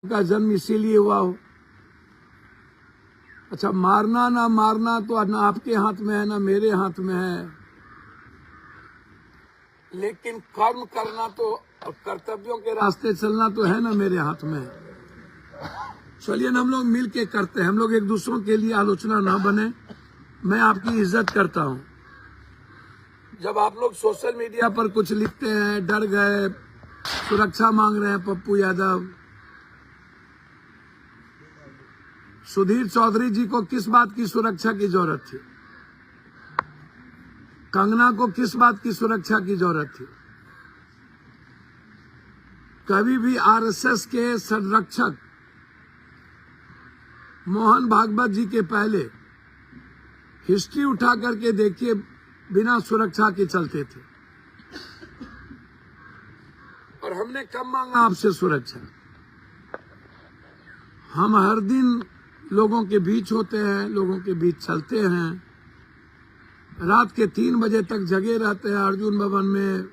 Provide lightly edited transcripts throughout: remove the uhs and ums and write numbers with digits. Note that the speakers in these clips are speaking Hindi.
का जन्म इसीलिए हुआ हो। अच्छा, मारना ना मारना तो ना आपके हाथ में है ना मेरे हाथ में है, लेकिन कर्म करना तो कर्तव्यों के रास्ते चलना तो है ना मेरे हाथ में। चलिए ना हम लोग मिल के करते हैं, हम लोग एक दूसरों के लिए आलोचना ना बने। मैं आपकी इज्जत करता हूं। जब आप लोग सोशल मीडिया पर कुछ लिखते हैं, डर गए, सुरक्षा मांग रहे हैं पप्पू यादव, सुधीर चौधरी जी को किस बात की सुरक्षा की जरूरत थी? कंगना को किस बात की सुरक्षा की जरूरत थी? कभी भी आरएसएस के संरक्षक मोहन भागवत जी के पहले हिस्ट्री उठा करके देखिए, बिना सुरक्षा के चलते थे। और हमने कब मांगा आपसे सुरक्षा? हम हर दिन लोगों के बीच होते हैं, लोगों के बीच चलते हैं, रात के 3 बजे तक जगे रहते हैं अर्जुन भवन में।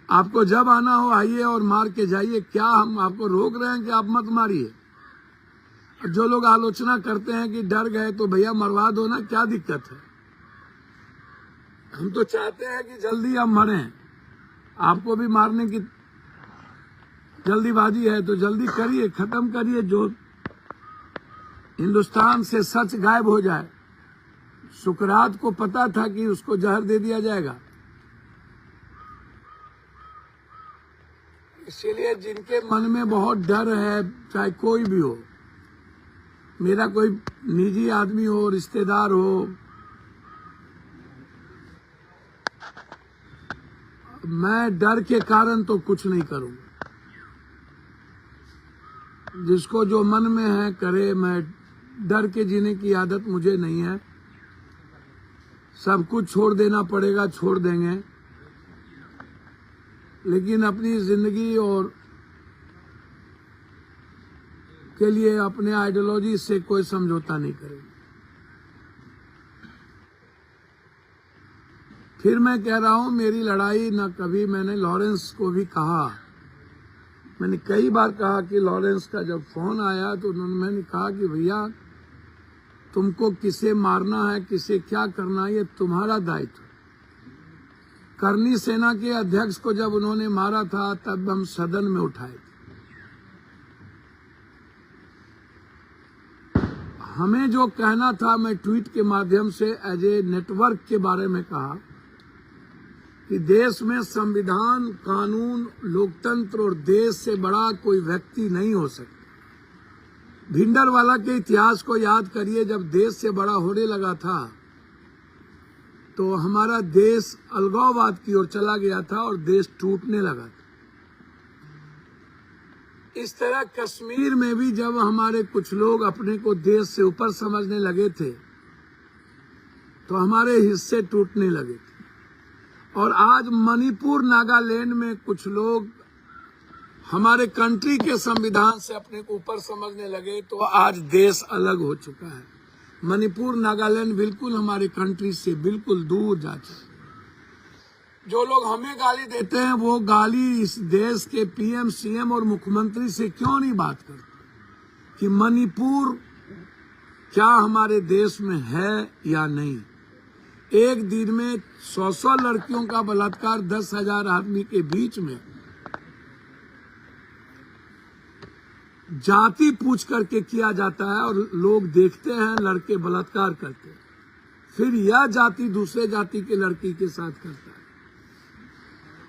आपको जब आना हो आइए और मार के जाइए। क्या हम आपको रोक रहे हैं कि आप मत मारिए? जो लोग आलोचना करते हैं कि डर गए तो भैया मरवा दो ना, क्या दिक्कत है? हम तो चाहते हैं कि जल्दी हम मरें। आपको भी मारने की जल्दीबाजी है तो जल्दी करिए, खत्म करिए, जो हिंदुस्तान से सच गायब हो जाए। सुकरात को पता था कि उसको जहर दे दिया जाएगा। इसीलिए जिनके मन में बहुत डर है, चाहे कोई भी हो, मेरा कोई निजी आदमी हो, रिश्तेदार हो, मैं डर के कारण तो कुछ नहीं करूंगा। जिसको जो मन में है करे। मैं डर के जीने की आदत मुझे नहीं है। सब कुछ छोड़ देना पड़ेगा, छोड़ देंगे, लेकिन अपनी जिंदगी और के लिए अपने आइडियोलॉजी से कोई समझौता नहीं करेंगे। फिर मैं कह रहा हूं, मेरी लड़ाई न कभी, मैंने लॉरेंस को भी कहा, मैंने कई बार कहा कि लॉरेंस का जब फोन आया तो मैंने कहा कि भैया तुमको किसे मारना है, किसे क्या करना है, ये तुम्हारा दायित्व। करनी सेना के अध्यक्ष को जब उन्होंने मारा था तब हम सदन में उठाए थे। हमें जो कहना था, मैं ट्वीट के माध्यम से एज ए नेटवर्क के बारे में कहा कि देश में संविधान, कानून, लोकतंत्र और देश से बड़ा कोई व्यक्ति नहीं हो सकता। भिंडरवाला के इतिहास को याद करिए। जब देश से बड़ा होने लगा था तो हमारा देश अलगाववाद की ओर चला गया था और देश टूटने लगा था। इस तरह कश्मीर में भी जब हमारे कुछ लोग अपने को देश से ऊपर समझने लगे थे तो हमारे हिस्से टूटने लगे थे। और आज मणिपुर, नागालैंड में कुछ लोग हमारे कंट्री के संविधान से अपने को ऊपर समझने लगे तो आज देश अलग हो चुका है। मणिपुर, नागालैंड बिल्कुल हमारे कंट्री से बिल्कुल दूर जा चुके। जो लोग हमें गाली देते हैं वो गाली इस देश के पीएम, सीएम और मुख्यमंत्री से क्यों नहीं बात करते कि मणिपुर क्या हमारे देश में है या नहीं। एक दिन में 100 लड़कियों का बलात्कार 10,000 आदमी के बीच में जाति पूछ करके किया जाता है और लोग देखते हैं, लड़के बलात्कार करते हैं, फिर यह जाति दूसरे जाति के लड़की के साथ करता है।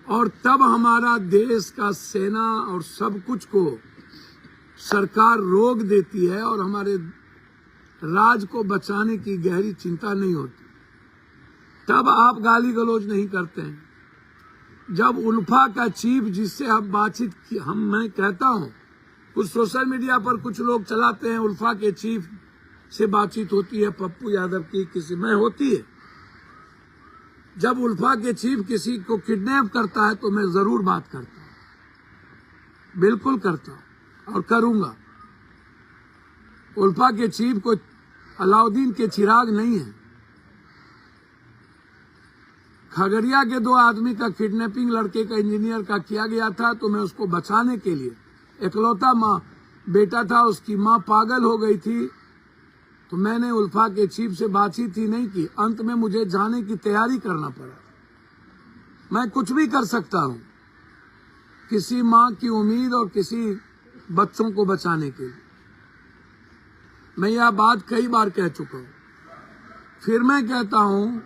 और तब हमारा देश का सेना और सब कुछ को सरकार रोक देती है और हमारे राज को बचाने की गहरी चिंता नहीं होती। तब आप गाली गलौज नहीं करते हैं। जब उल्फा का चीफ, जिससे आप बातचीत की, मैं कहता हूं, कुछ सोशल मीडिया पर कुछ लोग चलाते हैं, उल्फा के चीफ से बातचीत होती है पप्पू यादव की, किसी में होती है। जब उल्फा के चीफ किसी को किडनैप करता है तो मैं जरूर बात करता हूं, बिल्कुल करता हूं और करूंगा। उल्फा के चीफ को अलाउद्दीन के चिराग नहीं है। खगड़िया के 2 आदमी का किडनैपिंग लड़के का, इंजीनियर का किया गया था, तो मैं उसको बचाने के लिए इकलौता माँ बेटा था, उसकी माँ पागल हो गई थी, तो मैंने उल्फा के चीफ से बातचीत ही नहीं की। अंत में मुझे जाने की तैयारी करना पड़ा। मैं कुछ भी कर सकता हूँ किसी माँ की उम्मीद और किसी बच्चों को बचाने के लिए। मैं यह बात कई बार कह चुका हूँ, फिर मैं कहता हूँ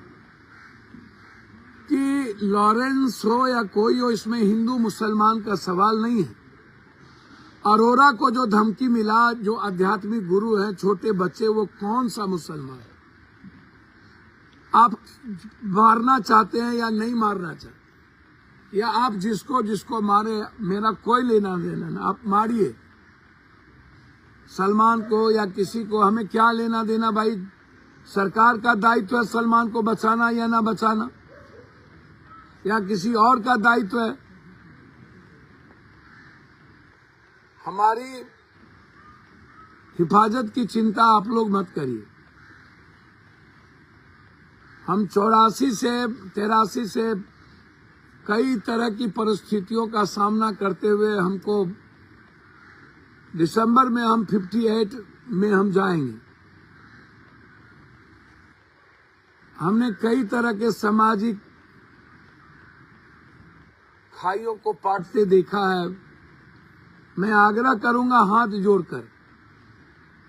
कि लॉरेंस हो या कोई हो, इसमें हिंदू मुसलमान का सवाल नहीं है। अरोरा को जो धमकी मिला, जो आध्यात्मिक गुरु है, छोटे बच्चे, वो कौन सा मुसलमान है? आप मारना चाहते हैं या नहीं मारना चाहते, या आप जिसको जिसको मारे, मेरा कोई लेना देना ना, आप मारिए सलमान को या किसी को, हमें क्या लेना देना भाई। सरकार का दायित्व है सलमान को बचाना या ना बचाना, या किसी और का दायित्व है। हमारी हिफाजत की चिंता आप लोग मत करिए। हम 84 से 83 से कई तरह की परिस्थितियों का सामना करते हुए, हमको दिसंबर में हम 58 में हम जाएंगे। हमने कई तरह के सामाजिक खाइयों को पाटते देखा है। मैं आग्रह करूंगा हाथ जोड़कर,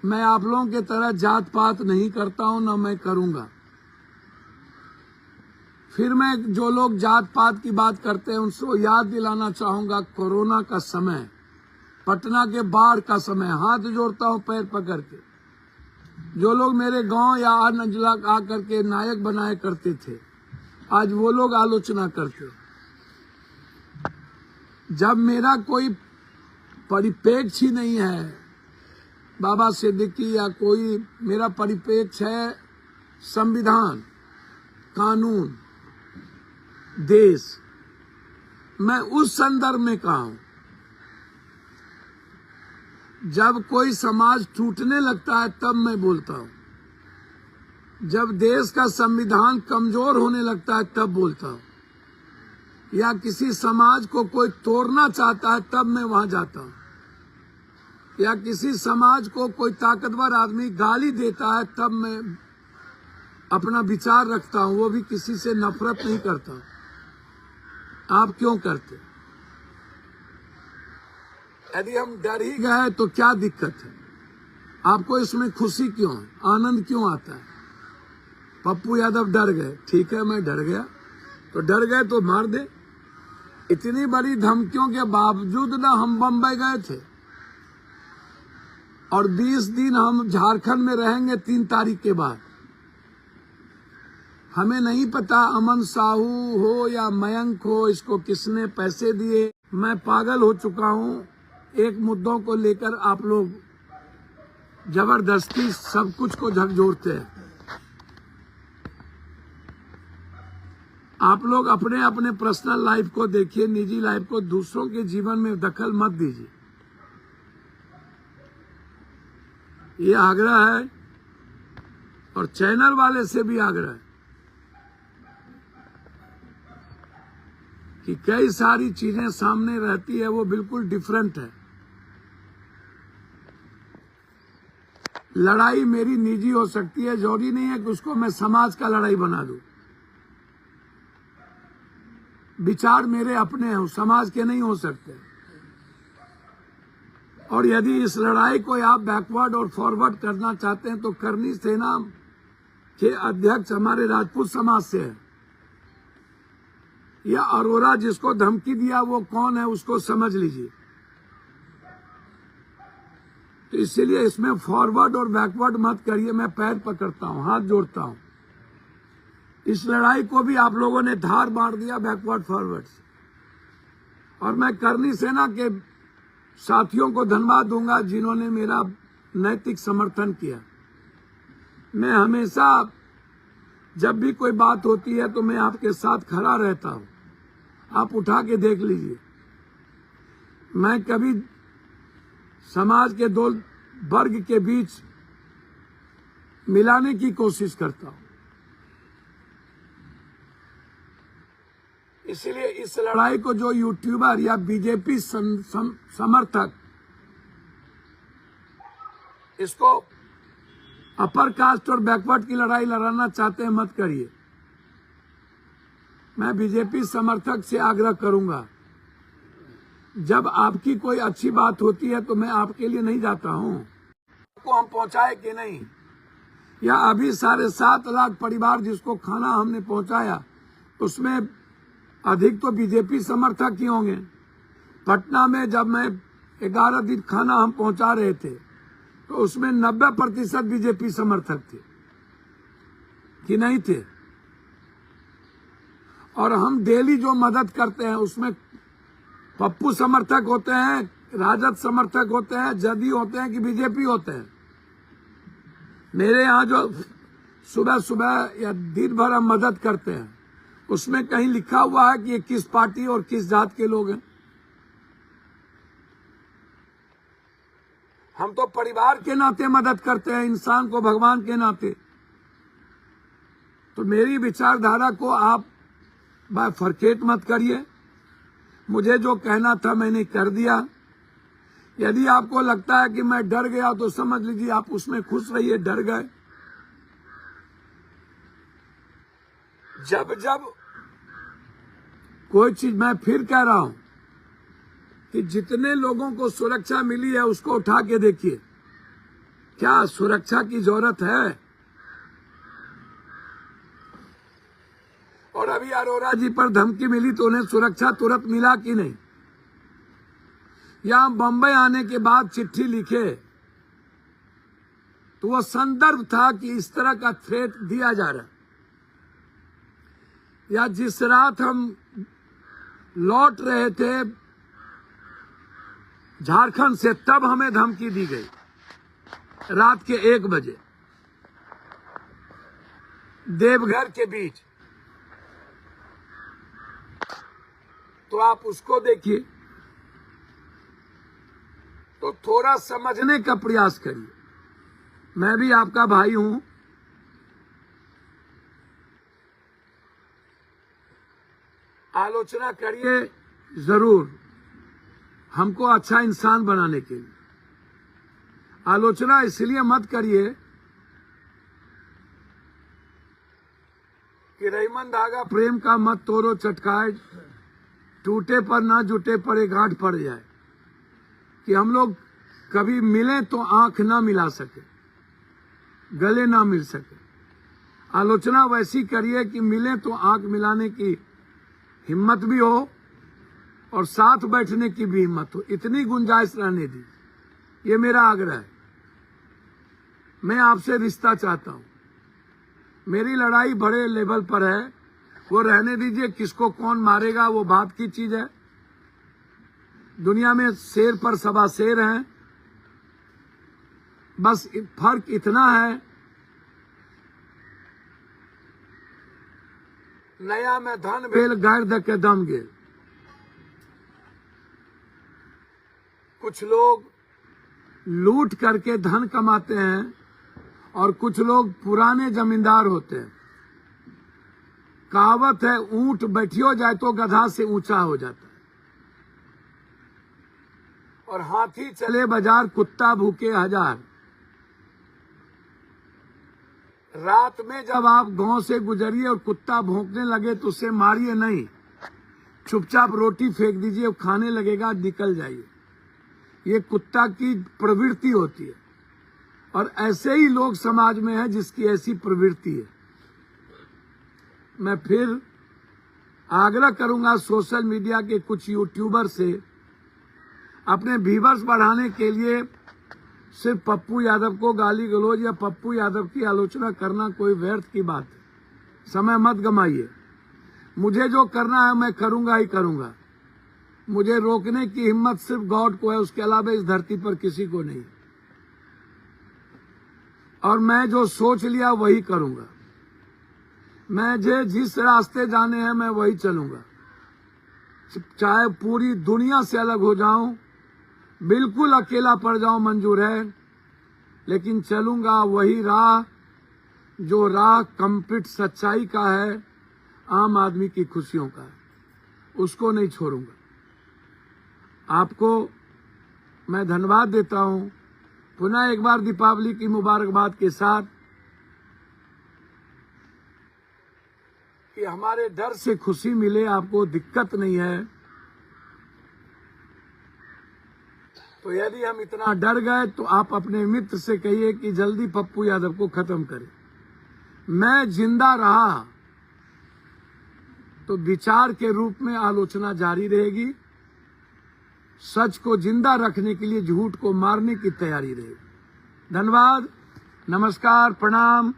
मैं आप लोगों के तरह जात पात नहीं करता हूं, ना मैं करूंगा। फिर मैं जो लोग जात पात की बात करते हैं उनको याद दिलाना चाहूंगा, कोरोना का समय, पटना के बाढ़ का समय, हाथ जोड़ता हूं पैर पकड़ के। जो लोग मेरे गांव या अन्य जिला आकर के नायक बनाए करते थे, आज वो लोग आलोचना करते। जब मेरा कोई परिपेक्ष ही नहीं है, बाबा सिद्दीकी या कोई, मेरा परिपेक्ष है संविधान, कानून, देश। मैं उस संदर्भ में कहा हूं, जब कोई समाज टूटने लगता है तब मैं बोलता हूं, जब देश का संविधान कमजोर होने लगता है तब बोलता हूं, या किसी समाज को कोई तोड़ना चाहता है तब मैं वहां जाता हूं, या किसी समाज को कोई ताकतवर आदमी गाली देता है तब मैं अपना विचार रखता हूं, वो भी किसी से नफरत नहीं करता हूं। आप क्यों करते? यदि हम डर ही गए तो क्या दिक्कत है? आपको इसमें खुशी क्यों है, आनंद क्यों आता है? पप्पू यादव डर गए, ठीक है मैं डर गया, तो डर गए तो मार दे। इतनी बड़ी धमकियों के बावजूद ना हम बम्बई गए थे, और 20 दिन हम झारखंड में रहेंगे 3 तारीख के बाद। हमें नहीं पता अमन साहू हो या मयंक हो, इसको किसने पैसे दिए। मैं पागल हो चुका हूं, एक मुद्दों को लेकर आप लोग जबरदस्ती सब कुछ को झकझोरते हैं। आप लोग अपने अपने पर्सनल लाइफ को देखिए, निजी लाइफ को, दूसरों के जीवन में दखल मत दीजिए। ये आग्रह है, और चैनल वाले से भी आग्रह है कि कई सारी चीजें सामने रहती है, वो बिल्कुल डिफरेंट है। लड़ाई मेरी निजी हो सकती है, जरूरी नहीं है कि उसको मैं समाज का लड़ाई बना दूं। विचार मेरे अपने हैं, समाज के नहीं हो सकते। और यदि इस लड़ाई को आप बैकवर्ड और फॉरवर्ड करना चाहते हैं तो करनी सेना के अध्यक्ष हमारे राजपूत समाज से है, या अरोरा जिसको धमकी दिया वो कौन है उसको समझ लीजिए। तो इसीलिए इसमें फॉरवर्ड और बैकवर्ड मत करिए। मैं पैर पकड़ता हूं, हाथ जोड़ता हूं। इस लड़ाई को भी आप लोगों ने धार मार दिया बैकवर्ड फॉरवर्ड से, और मैं करनी सेना के साथियों को धन्यवाद दूंगा जिन्होंने मेरा नैतिक समर्थन किया। मैं हमेशा जब भी कोई बात होती है तो मैं आपके साथ खड़ा रहता हूं, आप उठा के देख लीजिए। मैं कभी समाज के दो वर्ग के बीच मिलाने की कोशिश करता हूं। इसलिए इस लड़ाई को जो यूट्यूबर या बीजेपी समर्थक इसको अपर कास्ट और बैकवर्ड की लड़ाई लड़ाना चाहते हैं, मत करिए। मैं बीजेपी समर्थक से आग्रह करूंगा, जब आपकी कोई अच्छी बात होती है तो मैं आपके लिए नहीं जाता हूं। आपको हम पहुंचाए कि नहीं, या अभी 7.5 लाख परिवार जिसको खाना हमने पहुंचाया उसमें अधिक तो बीजेपी समर्थक ही होंगे। पटना में जब मैं 11 दिन खाना हम पहुंचा रहे थे तो उसमें 90% बीजेपी समर्थक थे कि नहीं थे। और हम डेली जो मदद करते हैं उसमें पप्पू समर्थक होते हैं, राजद समर्थक होते हैं, जदयू होते हैं कि बीजेपी होते हैं। मेरे यहाँ जो सुबह सुबह या दिन भर हम मदद करते हैं उसमें कहीं लिखा हुआ है कि ये किस पार्टी और किस जात के लोग हैं। हम तो परिवार के नाते मदद करते हैं, इंसान को भगवान के नाते। तो मेरी विचारधारा को आप बायफरकेट मत करिए। मुझे जो कहना था मैंने कर दिया। यदि आपको लगता है कि मैं डर गया तो समझ लीजिए आप उसमें खुश रहिए, डर गए। जब जब कोई चीज, मैं फिर कह रहा हूं कि जितने लोगों को सुरक्षा मिली है उसको उठा के देखिए, क्या सुरक्षा की जरूरत है? और अभी अरोड़ा जी पर धमकी मिली तो उन्हें सुरक्षा तुरंत मिला कि नहीं? या बंबई आने के बाद चिट्ठी लिखे तो वो संदर्भ था कि इस तरह का थ्रेट दिया जा रहा। या जिस रात हम लौट रहे थे झारखंड से तब हमें धमकी दी गई रात के 1 बजे देवघर के बीच। तो आप उसको देखिए, तो थोड़ा समझने का प्रयास करिए। मैं भी आपका भाई हूं। आलोचना करिए जरूर, हमको अच्छा इंसान बनाने के लिए। आलोचना इसलिए मत करिए कि रहीमन धागा प्रेम का मत तोड़ो चटकाए, टूटे पर ना जुटे पर एक गांठ पड़ जाए। कि हम लोग कभी मिले तो आंख ना मिला सके, गले ना मिल सके। आलोचना वैसी करिए कि मिले तो आंख मिलाने की हिम्मत भी हो और साथ बैठने की भी हिम्मत हो। इतनी गुंजाइश रहने दी, ये मेरा आग्रह है। मैं आपसे रिश्ता चाहता हूं। मेरी लड़ाई बड़े लेवल पर है, वो रहने दीजिए। किसको कौन मारेगा वो बात की चीज है। दुनिया में शेर पर सवा शेर हैं। बस फर्क इतना है, नया में धन भेल गैर दके दम गेल। कुछ लोग लूट करके धन कमाते हैं और कुछ लोग पुराने जमींदार होते हैं। कहावत है, ऊंट बैठियो जाए तो गधा से ऊंचा हो जाता है, और हाथी चले बाजार कुत्ता भूखे हजार। रात में जब आप गांव से गुजरिए और कुत्ता भौंकने लगे तो उसे मारिए नहीं, चुपचाप रोटी फेंक दीजिए, खाने लगेगा, निकल जाइए। ये कुत्ता की प्रवृत्ति होती है, और ऐसे ही लोग समाज में हैं जिसकी ऐसी प्रवृत्ति है। मैं फिर आग्रह करूंगा सोशल मीडिया के कुछ यूट्यूबर से, अपने व्यूअर्स बढ़ाने के लिए सिर्फ पप्पू यादव को गाली गलौज या पप्पू यादव की आलोचना करना कोई व्यर्थ की बात है। समय मत गमाइए। मुझे जो करना है मैं करूंगा ही करूंगा। मुझे रोकने की हिम्मत सिर्फ गॉड को है, उसके अलावा इस धरती पर किसी को नहीं। और मैं जो सोच लिया वही करूंगा। मुझे जिस रास्ते जाने हैं मैं वही चलूंगा, चाहे पूरी दुनिया से अलग हो जाऊं, बिल्कुल अकेला पड़ जाऊं, मंजूर है, लेकिन चलूंगा वही राह जो राह कंप्लीट सच्चाई का है, आम आदमी की खुशियों का है। उसको नहीं छोड़ूंगा। आपको मैं धन्यवाद देता हूं। पुनः एक बार दीपावली की मुबारकबाद के साथ कि हमारे डर से खुशी मिले, आपको दिक्कत नहीं है। तो यदि हम इतना डर गए तो आप अपने मित्र से कहिए कि जल्दी पप्पू यादव को खत्म करें। मैं जिंदा रहा तो विचार के रूप में आलोचना जारी रहेगी, सच को जिंदा रखने के लिए झूठ को मारने की तैयारी रहेगी। धन्यवाद, नमस्कार, प्रणाम,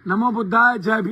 नमो बुद्धाय, जय भीम।